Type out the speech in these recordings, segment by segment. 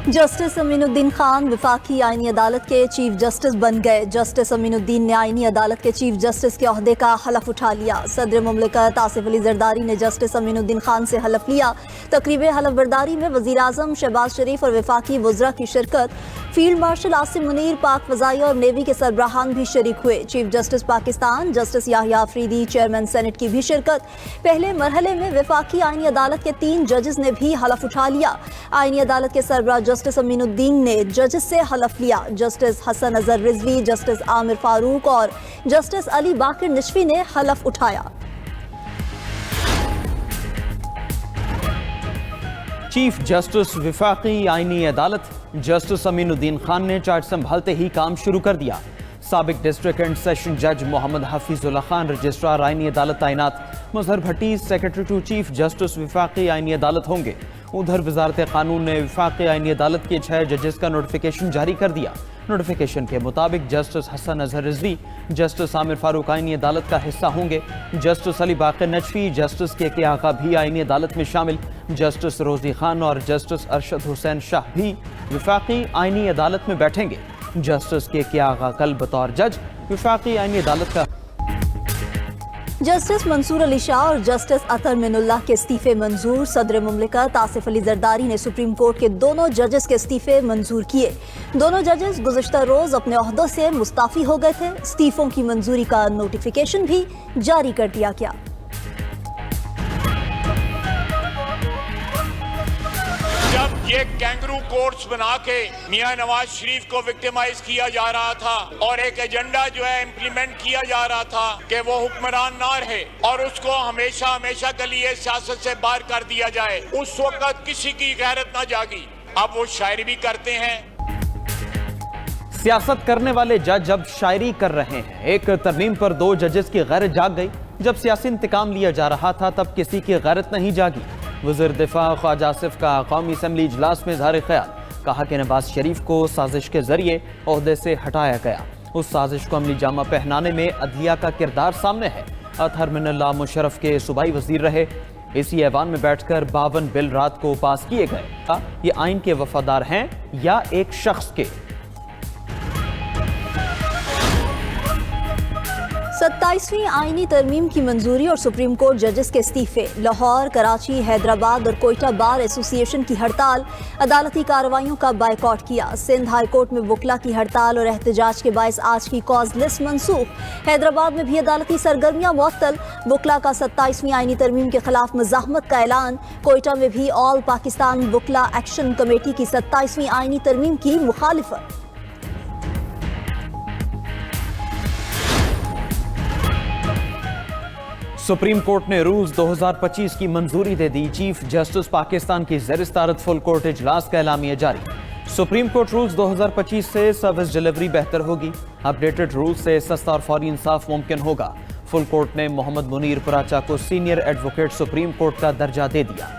Justice Aminuddin Khan वफाकी आईनी अदालत के चीफ जस्टिस बन गए। जस्टिस अमीनुद्दीन ने आईनी अदालत के चीफ जस्टिस के ओहदे का हलफ उठा लिया। सदर मुमलिकत आसिफ अली जरदारी ने जस्टिस अमीनुद्दीन खान से हलफ लिया। तकरीब हलफ बर्दारी में वज़ीर आज़म शहबाज शरीफ और वफाकी वज़रा की शिरकत। फील्ड मार्शल आसिम मुनीर, पाक फ़ज़ाइया और नेवी के सरबराहान भी शरीक हुए। Chief justice Pakistan justice Yahya Afridi, chairman senate की भी शिरकत। पहले मरहले में वफाकी आईनी अदालत के 3 जजेस ने भी हलफ उठा लिया। आईनी अदालत के सरबराह जस्टिस अमीनुद्दीन ने जजेस से हलफ लिया। जस्टिस हसन अजहर रिजवी, जस्टिस आमिर फारूक और जस्टिस अली बाकिर निशवी ने हलफ उठाया। चीफ जस्टिस वफाकी आईनी अदालत जस्टिस अमीनुद्दीन खान ने चार्ज संभालते ही काम शुरू कर दिया। साबिक डिस्ट्रिक्ट एंड सेशन जज मोहम्मद हफीजुल्लाह खान रजिस्ट्रार आईनी अदालत तैनात। मजहर भट्टी सेक्रेटरी टू चीफ जस्टिस वफाकी आईनी अदालत होंगे। उधर वजारत कानून ने वफाकी आईनी अदालत के 6 जजेस का नोटिफिकेशन जारी कर दिया। नोटिफिकेशन के मुताबिक जस्टिस हसन अजहर रिजवी जस्टिस आमिर फारूक आईनी अदालत का हिस्सा होंगे। जस्टिस अली बाकिर नजफी जस्टिस के आका भी आईनी अदालत में शामिल। जस्टिस रोजी खान और जस्टिस अरशद हुसैन शाह भी वफाकी आईनी अदालत में बैठेंगे। जस्टिस के आका कल बतौर जज वफाकी आईनी अदालत का। जस्टिस मंसूर अली शाह और जस्टिस अतर मिनुल्लाह के इस्तीफे मंजूर। सदर मुमलिकत आसिफ अली जरदारी ने सुप्रीम कोर्ट के दोनों जजेस के इस्तीफे मंजूर किए। दोनों जजेस गुज़श्ता रोज अपने ओहदों से मुस्ताफी हो गए थे। इस्तीफों की मंजूरी का नोटिफिकेशन भी जारी कर दिया गया। ये कैंगरू कोर्ट्स बना के मियां नवाज शरीफ को विक्टिमाइज किया जा रहा था और एक एजेंडा जो है इम्प्लीमेंट किया जा रहा था कि वो हुक्मरान ना रहे और उसको हमेशा हमेशा के लिए सियासत से बाहर कर दिया जाए। उस वक्त किसी की गैरत ना जागी। अब वो शायरी भी करते हैं। सियासत करने वाले जज अब शायरी कर रहे हैं। एक तरमीम पर 2 जजेस की गैरत जाग गई। जब सियासी इंतकाम लिया जा रहा था तब किसी की गैरत नहीं जागी। वज़ीर दिफा ख्वाजा आसिफ का कौमी असम्बली इजलास में इज़हार ख्याल, कहा कि नवाज शरीफ को साजिश के जरिए ओहदे से हटाया गया। उस साजिश को अमली जामा पहनाने में अदलिया का किरदार सामने है। अतहर मिनल्लाह मुशर्रफ के सूबाई वजीर रहे। इसी ऐवान में बैठकर 52 बिल रात को पास किए गए। ये आइन के वफादार हैं या एक शख्स के? 27वीं आईनी तरमीम की मंजूरी और सुप्रीम कोर्ट जजेस के इस्तीफे। लाहौर, कराची, हैदराबाद और कोयटा बार एसोसिएशन की हड़ताल। अदालती कार्रवाइयों का बायकॉट किया। सिंध हाई कोर्ट में वकला की हड़ताल और एहतजाज के बायस आज की कॉज लिस्ट मनसूख। हैदराबाद में भी अदालती सरगर्मियां मुअत्तल। वकला का 27वीं आईनी तरमीम के खिलाफ मज़ाहमत का ऐलान। कोयटा में भी ऑल पाकिस्तान वकला एक्शन कमेटी की 27वीं आईनी तरमीम की मुखालिफत। सुप्रीम कोर्ट ने रूल्स 2025 की मंजूरी दे दी। चीफ जस्टिस पाकिस्तान की ज़ेर-ए-सदारत फुल कोर्ट इजलास का एलामिया जारी। सुप्रीम कोर्ट रूल्स 2025 से सर्विस डिलीवरी बेहतर होगी। अपडेटेड रूल्स से सस्ता और फौरी इंसाफ मुमकिन होगा। फुल कोर्ट ने मोहम्मद मुनीर पुराचा को सीनियर एडवोकेट सुप्रीम कोर्ट का दर्जा दे दिया।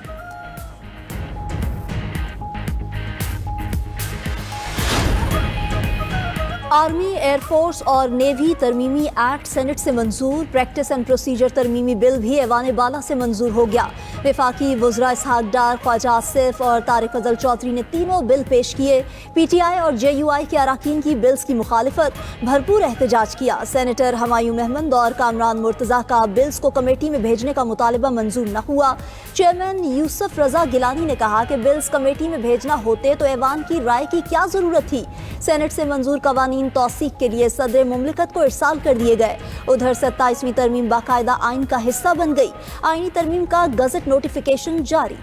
आर्मी, एयरफोर्स और नेवी तरमीमी एक्ट सेनेट से मंजूर। प्रैक्टिस एंड प्रोसीजर तरमीमी बिल भी ऐवान बाला से मंजूर हो गया। वफाकी वज़रा इसहाक डार, ख्वाजा आसिफ और तारिक फजल चौधरी ने तीनों बिल पेश किए। PTI और JUI के अराकीन की बिल्स की मुखालिफत, भरपूर एहतजाज किया। सेनेटर हमायूं महमद और कामरान मुर्तज़ा का बिल्स को कमेटी में भेजने का मुतालिबा मंजूर न हुआ। चेयरमैन यूसुफ रजा गिलानी ने कहा कि बिल्स कमेटी में भेजना होते तो ऐवान की राय की क्या जरूरत थी। सेनेट से मंजूर कवानीन तौसीक के लिए सदर मुमलिकत को इरसाल कर दिए गए। उधर 27वीं तरमीम बाकायदा आइन का हिस्सा बन गई। आइनी तरमीम का गजट नोटिफिकेशन जारी।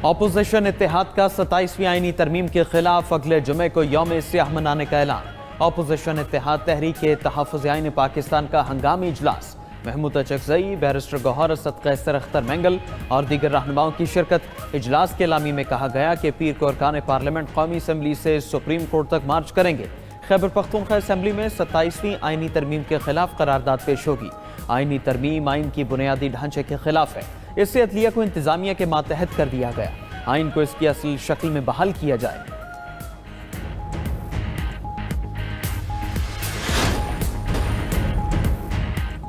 अपोजिशन इत्तेहाद का 27वीं आइनी तरमीम के खिलाफ अगले जुमे को यौम सियाह मनाने का ऐलान। अपोजिशन इत्तेहाद तहरीक तहफ़्फ़ुज़ आइन पाकिस्तान का हंगामी इजलास। महमूद अचकज़ई, बैरिस्टर गौहर, सदक़ा अख्तर मेंगल और दीगर रहनुमाओं की शिरकत। इजलास के एलामी में कहा गया कि पीर को अरकान पार्लियामेंट कौमी असम्बली से सुप्रीम कोर्ट तक मार्च करेंगे। खैबर पख्तूनख्वा असम्बली में 27वीं आइनी तरमीम के खिलाफ करारदाद पेश होगी। आइनी तरमीम आइन की बुनियादी ढांचे के खिलाफ है। इससे अदलिया को इंतजामिया के मातहत कर दिया गया। आइन को इसकी असल शक्ल में बहाल किया जाए।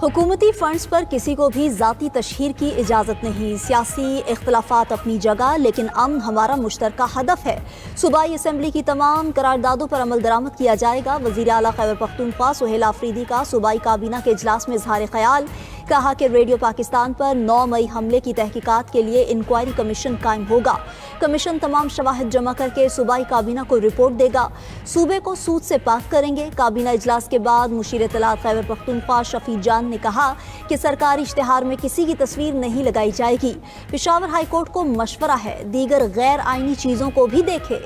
हुकूमती फंड्स पर किसी को भी ज़ाती तशहीर की इजाज़त नहीं। सियासी इख्तलाफात अपनी जगह, लेकिन अमन हमारा मुश्तरका हदफ है। सूबाई असम्बली की तमाम करारदादों पर अमल दरामद किया जाएगा। वज़ीर आला खैबर पख्तूनख्वा सुहेल आफरीदी का सूबाई काबीना के इजलास में इजहार ख्याल, कहा कि रेडियो पाकिस्तान पर 9 मई हमले की तहकीकात के लिए इंक्वायरी कमीशन कायम होगा। कमीशन तमाम शवाहिद जमा करके सूबाई काबीना को रिपोर्ट देगा। सूबे को सूद से पाक करेंगे। काबीना इजलास के बाद मुशीर इत्तलात खैबर पख्तूनख्वा शफी जान ने कहा कि सरकारी इश्तिहार में किसी की तस्वीर नहीं लगाई जाएगी। पेशावर हाई कोर्ट को मशवरा है दीगर गैर आईनी चीजों को भी देखे।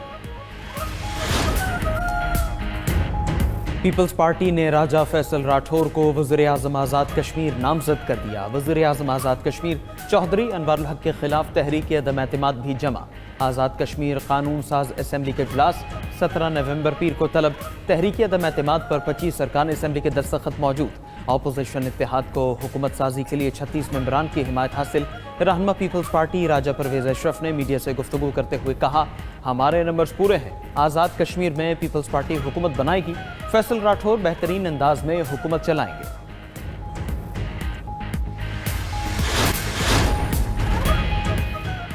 पीपल्स पार्टी ने राजा फैसल राठौर को वज़ीर-ए-आज़म आज़ाद कश्मीर नामजद कर दिया। वज़ीर-ए-आज़म आज़ाद कश्मीर चौधरी अनवारुल हक के खिलाफ तहरीक अदम एतमाद भी जमा। आज़ाद कश्मीर कानून साज असम्बली के इजलास 17 नवंबर पीर को तलब। तहरीक अदम एतमाद पर 25 अरकान असम्बली के दस्तखत मौजूद। अपोजिशन इत्तेहाद को हुकूमत साजी के लिए 36 मेंबरान की हिमायत हासिल। रहनुमा पीपल्स पार्टी राजा परवेज अशरफ ने मीडिया से गुफ्तगू करते हुए कहा, हमारे नंबर्स पूरे हैं। आज़ाद कश्मीर में पीपल्स पार्टी हुकूमत बनाएगी। फैसल राठौर बेहतरीन अंदाज में हुकूमत चलाएंगे।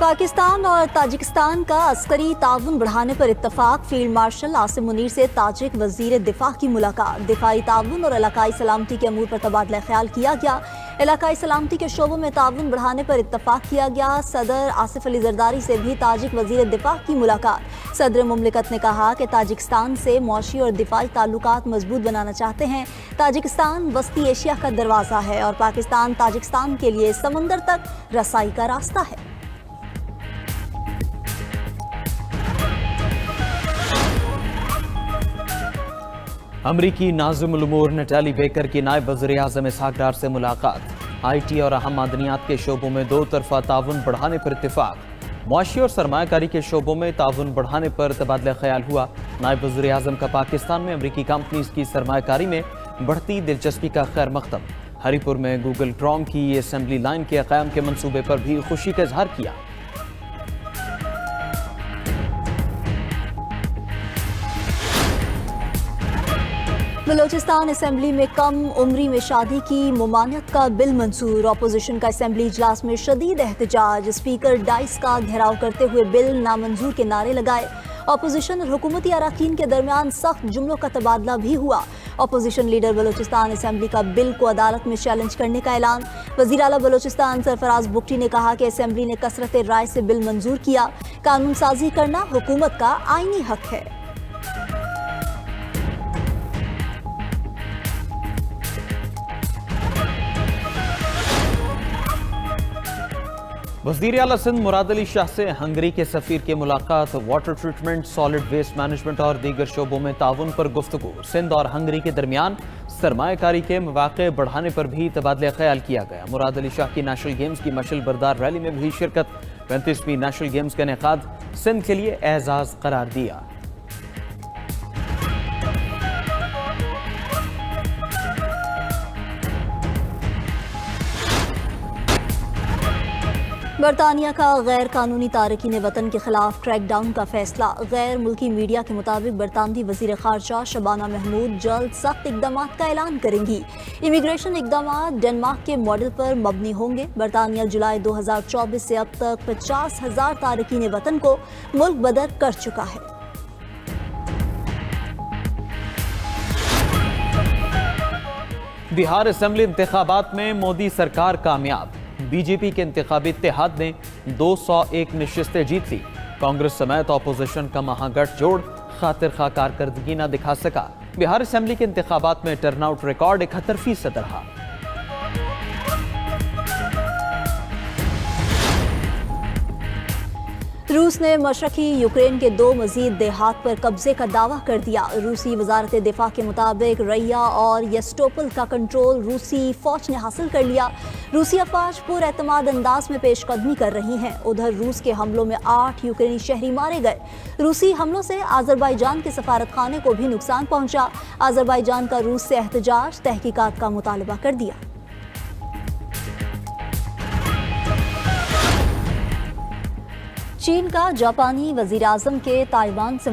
पाकिस्तान और ताजिकिस्तान का अस्करी ताउन बढ़ाने पर इत्तफाक। फील्ड मार्शल आसिम मुनीर से ताजिक वजीर दिफा की मुलाकात। दिफाई ताउन और इलाकाई सलामती के अमूर पर तबादला ख्याल किया गया। इलाकाई सलामती के शोबों में ताउन बढ़ाने पर इत्तफाक किया गया। सदर आसिफ अली जरदारी से भी ताजिक वजीर दिफा की मुलाकात। सदर मुमलिकत ने कहा कि ताजिकिस्तान से मौशी और दिफाई ताल्लुकात मजबूत बनाना चाहते हैं। ताजिकिस्तान वस्ती एशिया का दरवाज़ा है और पाकिस्तान ताजिकिस्तान के लिए समंदर तक रसाई का रास्ता है। अमरीकी नाज़िमुल उमूर नटाली बेकर की नायब वज़ीर-ए-आज़म इसहाक डार से मुलाकात। IT और अहम मादनियात के शोबों में दो तरफा ताउन बढ़ाने पर इत्तेफाक। मुआशी और सरमायाकारी के शोबों में ताउन बढ़ाने पर तबादला ख्याल हुआ। नायब वज़ीर-ए-आज़म का पाकिस्तान में अमरीकी कंपनीज की सरमायाकारी में बढ़ती दिलचस्पी का खैर मकदम। हरीपुर में गूगल क्रोम की असम्बली लाइन के क़याम के मंसूबे पर भी खुशी का इजहार किया। बलोचिस्तान असम्बली में कम उम्री में शादी की मुमानियत का बिल मंजूर। अपोजिशन का असम्बली इजलास में शदीद एहतजाज। स्पीकर डाइस का घेराव करते हुए बिल नामंजूर के नारे लगाए। अपोजिशन और हुकूमती अराकीन के दरमियान सख्त जुमलों का तबादला भी हुआ। अपोजिशन लीडर बलोचिस्तान असम्बली का बिल को अदालत में चैलेंज करने का ऐलान। वज़ीर आला बलोचिस्तान सरफराज बुगटी ने कहा कि असम्बली ने कसरत राय से बिल मंजूर किया। कानून साजी करना हुकूमत का आईनी हक है। वज़ीर आला सिंध मुराद अली शाह से हंगरी के सफ़ीर की मुलाकात। Water treatment, solid waste management और दीगर शोबों में ताउन पर गुफ्तगू। सिंध और हंगरी के दरमियान सरमायाकारी के मौक़े बढ़ाने पर भी तबादला ख्याल किया गया। मुराद अली शाह की नेशनल गेम्स की मशल बरदार रैली में भी शिरकत। 35वीं नेशनल गेम्स का इनेकाद सिंध के लिए एजाज़ करार दिया। बरतानिया का गैर कानूनी तारकीन वतन के खिलाफ क्रैक डाउन का फैसला। गैर मुल्की मीडिया के मुताबिक बरतानवी वजीर खारजा शबाना महमूद जल्द सख्त इकदाम का ऐलान करेंगी। इमिग्रेशन इकदाम डेनमार्क के मॉडल पर मबनी होंगे। बरतानिया जुलाई 2024 से अब तक 50,000 तारकीन वतन को मुल्क बदर कर चुका है। बिहार असम्बली इंतखाबात में मोदी सरकार कामयाब। बीजेपी के इंतखाबी इत्तेहाद ने 201 नशिस्तें जीत ली। कांग्रेस समेत अपोजिशन का महागठजोड़ खातिर खा कारकर्दगी न दिखा सका। बिहार असम्बली के इंतखाबात में टर्नआउट रिकॉर्ड 71% रहा। रूस ने मशरकी यूक्रेन के 2 मजीद देहात पर कब्जे का दावा कर दिया। रूसी वजारत दिफा के मुताबिक रैया और यस्टोपल का कंट्रोल रूसी फौज ने हासिल कर लिया। रूसी अफवाज पुरएतमाद अंदाज में पेशकदमी कर रही हैं। उधर रूस के हमलों में 8 यूक्रेनी शहरी मारे गए। रूसी हमलों से आज़रबाईजान के सफारत खाने को भी नुकसान पहुंचा। आज़रबाईजान का रूस से एहतजाज तहकीकात का मुतालबा कर दिया। चीन का जापानी वज़ीर आज़म के ताइवान से